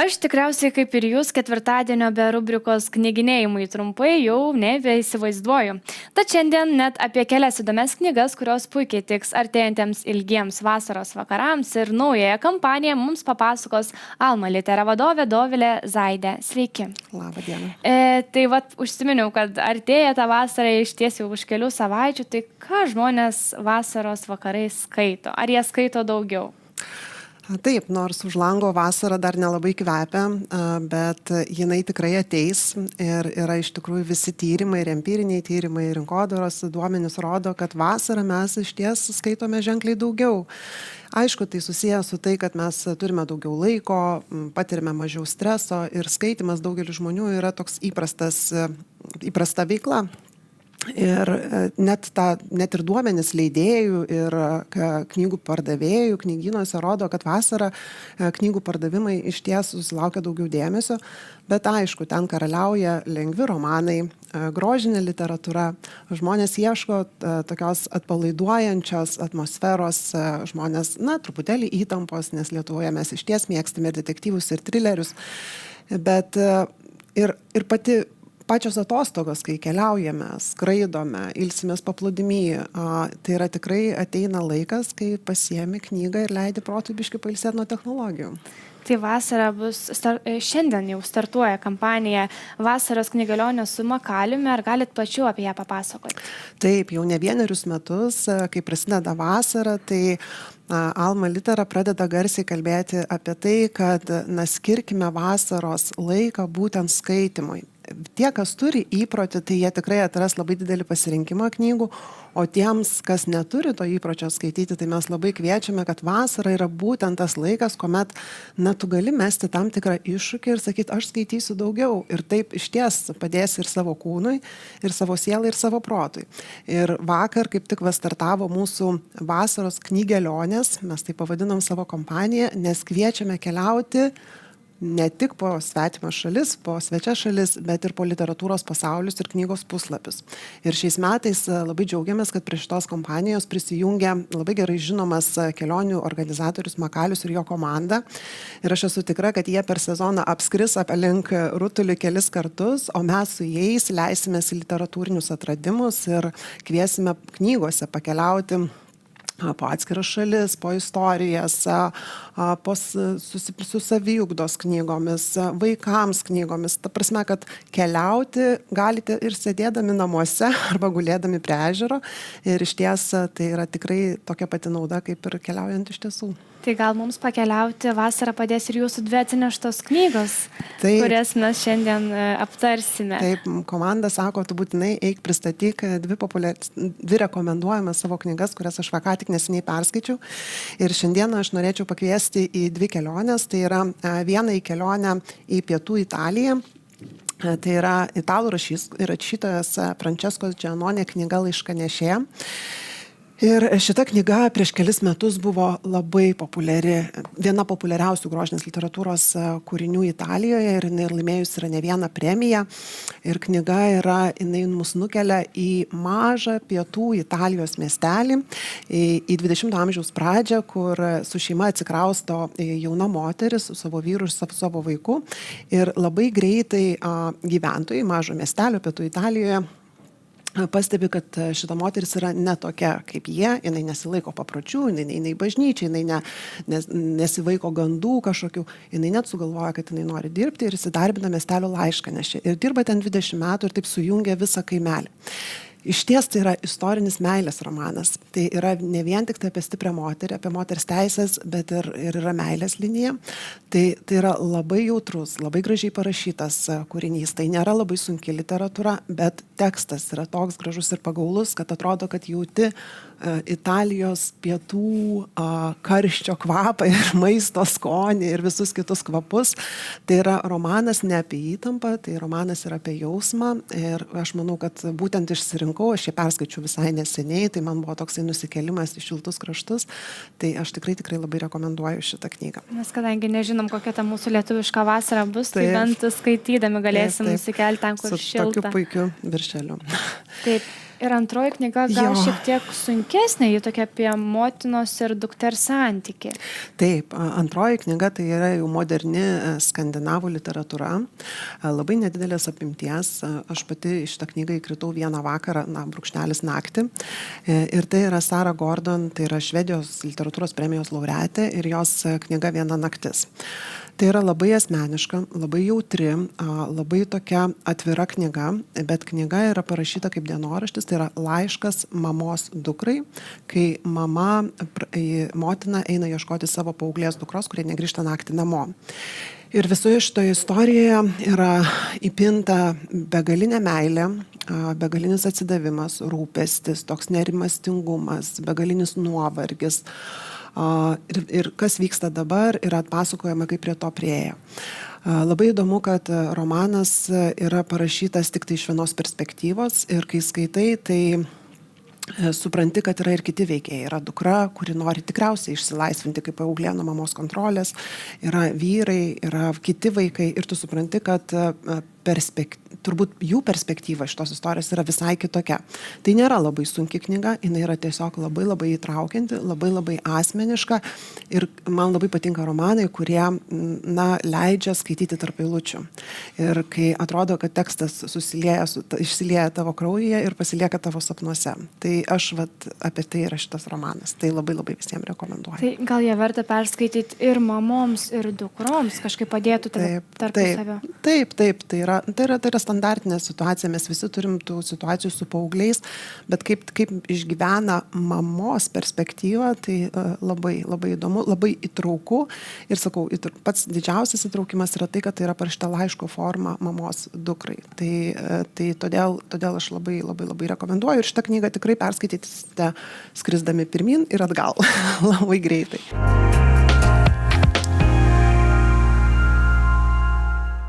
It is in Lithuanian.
Aš tikriausiai kaip ir jūs ketvirtadienio be rubrikos knyginėjimai trumpai jau nebeįsivaizduoju. Tad šiandien net apie kelias įdomias knygas, kurios puikiai tiks artėjantiems ilgiems vasaros vakarams ir naująją kampaniją mums papasakos Alma Litera vadovė Dovilė Zaidė. Sveiki. Labą dieną. Tai užsiminiau, kad artėja ta vasara iš ties jau už kelių savaičių. Tai ką žmonės vasaros vakarais skaito? Ar jie skaito daugiau? Taip, nors už lango vasara dar nelabai kvepia, bet jinai tikrai ateis ir yra iš tikrųjų visi tyrimai, ir empiriniai tyrimai, ir rinkodaros duomenys rodo, kad vasarą mes iš ties skaitome ženkliai daugiau. Aišku, tai susiję su tai, kad mes turime daugiau laiko, patirime mažiau streso ir skaitimas daugeliu žmonių yra toks įprasta veikla. Ir net ir duomenys leidėjų ir knygų pardavėjų knygynuose rodo, kad vasarą knygų pardavimai iš ties susilaukia daugiau dėmesio, bet aišku, ten karaliauja lengvi romanai, grožinė literatūra, žmonės ieško tokios atpalaiduojančios atmosferos, žmonės, truputėlį įtampos, nes Lietuvoje mes iš ties mėgstame detektyvus ir trilerius, bet ir pačios atostogos, kai keliaujame, skraidome, ilsimės paplūdimy, tai yra tikrai ateina laikas, kai pasiemi knygą ir leidi protui biškį pailsėti nuo technologijų. Tai vasara šiandien jau startuoja kampanija Vasaros knygelionė su Makaliumi. Ar galit plačiau apie ją papasakoti? Taip, jau ne vienerius metus, kai prasideda vasara, tai Alma Litera pradeda garsiai kalbėti apie tai, kad skirkime vasaros laiką būtent skaitimui. Tie, kas turi įprotį, tai jie tikrai atras labai didelį pasirinkimą knygų, o tiems, kas neturi to įpročio skaityti, tai mes labai kviečiame, kad vasara yra būtent tas laikas, kuomet tu gali mesti tam tikrą iššūkį ir sakyti, aš skaitysiu daugiau. Ir taip iš ties padės ir savo kūnui, ir savo sielai, ir savo protui. Ir vakar kaip tik startavo mūsų vasaros knygelionės, mes tai pavadinom savo kompaniją, nes kviečiame keliauti ne tik po svetimas šalis, po svečias šalis, bet ir po literatūros pasaulius ir knygos puslapius. Ir šiais metais labai džiaugiamės, kad prie šitos kompanijos prisijungia labai gerai žinomas kelionių organizatorius Makalius ir jo komanda. Ir aš esu tikra, kad jie per sezoną apskris aplink rutulį kelis kartus, o mes su jais leisimės į literatūrinius atradimus ir kviesime knygose pakeliauti po atskiras šalis, po istorijas, su saviugdos knygomis, vaikams knygomis. Ta prasme, kad keliauti galite ir sėdėdami namuose arba gulėdami prie ežero. Ir iš ties tai yra tikrai tokia pati nauda, kaip ir keliaujant iš tiesų. Tai gal mums pakeliauti vasarą padės ir jūsų dvi atsineštos knygos, kurias mes šiandien aptarsime. Taip, komanda sako, tu būtinai eik pristatyk dvi rekomenduojamas savo knygas, kurias aš ką tik neseniai perskaičiau. Ir šiandieną aš norėčiau pakviesti į dvi keliones. Tai yra viena į kelionę į pietų Italiją. Tai yra italų rašytojas Francesco Giannone knyga Laiškanešė. Ir šita knyga prieš kelis metus buvo labai populiari, viena populiariausių grožinės literatūros kūrinių Italijoje ir jinai laimėjus yra ne vieną premiją. Ir knyga jinai mus nukelia į mažą pietų Italijos miestelį, į 20 amžiaus pradžią, kur su šeima atsikrausto jauna moteris su savo vyru ir savo vaiku. Ir labai greitai gyventojai mažo miestelio pietų Italijoje pastebi, kad šita moteris yra ne tokia kaip jie, jinai nesilaiko papročių, jinai neina į bažnyčią, jinai nesivaiko gandų kažkokių, jinai net sugalvoja, kad jinai nori dirbti ir įsidarbina miestelio Laiškanešė. Ir dirba ten 20 metų ir taip sujungia visą kaimelį. Iš ties tai yra istorinis meilės romanas. Tai yra ne vien tik apie stiprią moterį, apie moters teisės, bet ir yra meilės linija. Tai yra labai jautrus, labai gražiai parašytas kūrinys. Tai nėra labai sunki literatūra, bet tekstas yra toks gražus ir pagaulus, kad atrodo, kad jauti Italijos pietų karščio kvapą ir maisto skonį ir visus kitus kvapus. Tai yra romanas ne apie įtampą, tai romanas yra apie jausmą. Ir aš manau, kad būtent išsirinkau, aš jį perskaičiu visai neseniai, tai man buvo toksai nusikėlimas į šiltus kraštus. Tai aš tikrai labai rekomenduoju šitą knygą. Mes kadangi nežinom, kokia ta mūsų lietuviška vasara bus, tai bent skaitydami galėsim nusikelti ten, kur šilta. Su tokiu puikiu viršeliu. Taip. Ir antroji knyga gal šiek tiek sunkesnė, ji tokia apie motinos ir dukters santykį. Taip, antroji knyga tai yra jau moderni skandinavų literatūra, labai nedidelės apimties. Aš pati iš tą knygą įkritau vieną vakarą, brūkšnelis naktį. Ir tai yra Sara Gordon, tai yra Švedijos literatūros premijos laureatė ir jos knyga Viena naktis. Tai yra labai asmeniška, labai jautri, labai tokia atvira knyga, bet knyga yra parašyta kaip dienoraštis, tai yra laiškas mamos dukrai, kai motina eina ieškoti savo paauglės dukros, kurie negrįžta naktį namo. Ir visoje šitoje istorijoje yra įpinta begalinė meilė, begalinis atsidavimas, rūpestis, toks nerimastingumas, begalinis nuovargis. Ir kas vyksta dabar, yra atpasakojama, kaip prie to priėjo. Labai įdomu, kad romanas yra parašytas tik tai iš vienos perspektyvos ir kai skaitai, tai supranti, kad yra ir kiti veikėjai. Yra dukra, kuri nori tikriausiai išsilaisvinti kaip paauglė nuo mamos kontrolės, yra vyrai, yra kiti vaikai ir tu supranti, kad turbūt jų perspektyva šitos istorijos yra visai kitokia. Tai nėra labai sunki knyga, jinai yra tiesiog labai labai įtraukianti, labai labai asmeniška ir man labai patinka romanai, kurie leidžia skaityti tarp eilučių. Ir kai atrodo, kad tekstas išsilieja tavo kraujyje ir pasilieka tavo sapnuose. Tai aš apie tai yra šitas romanas. Tai labai labai visiems rekomenduoju. Tai gal jie verta perskaityti ir mamoms, ir dukroms, kažkaip padėtų tarpusavio? Taip. Tai yra standartinė situacija, mes visi turim tų situacijų su paaugliais, bet kaip išgyvena mamos perspektyvą, tai labai, labai įdomu, labai įtrauku. Ir sakau, pats didžiausias įtraukimas yra tai, kad tai yra parašyta laiško forma mamos dukrai. Tai todėl aš labai, labai, labai rekomenduoju ir šitą knygą tikrai perskaitysite skrisdami pirmin ir atgal labai greitai.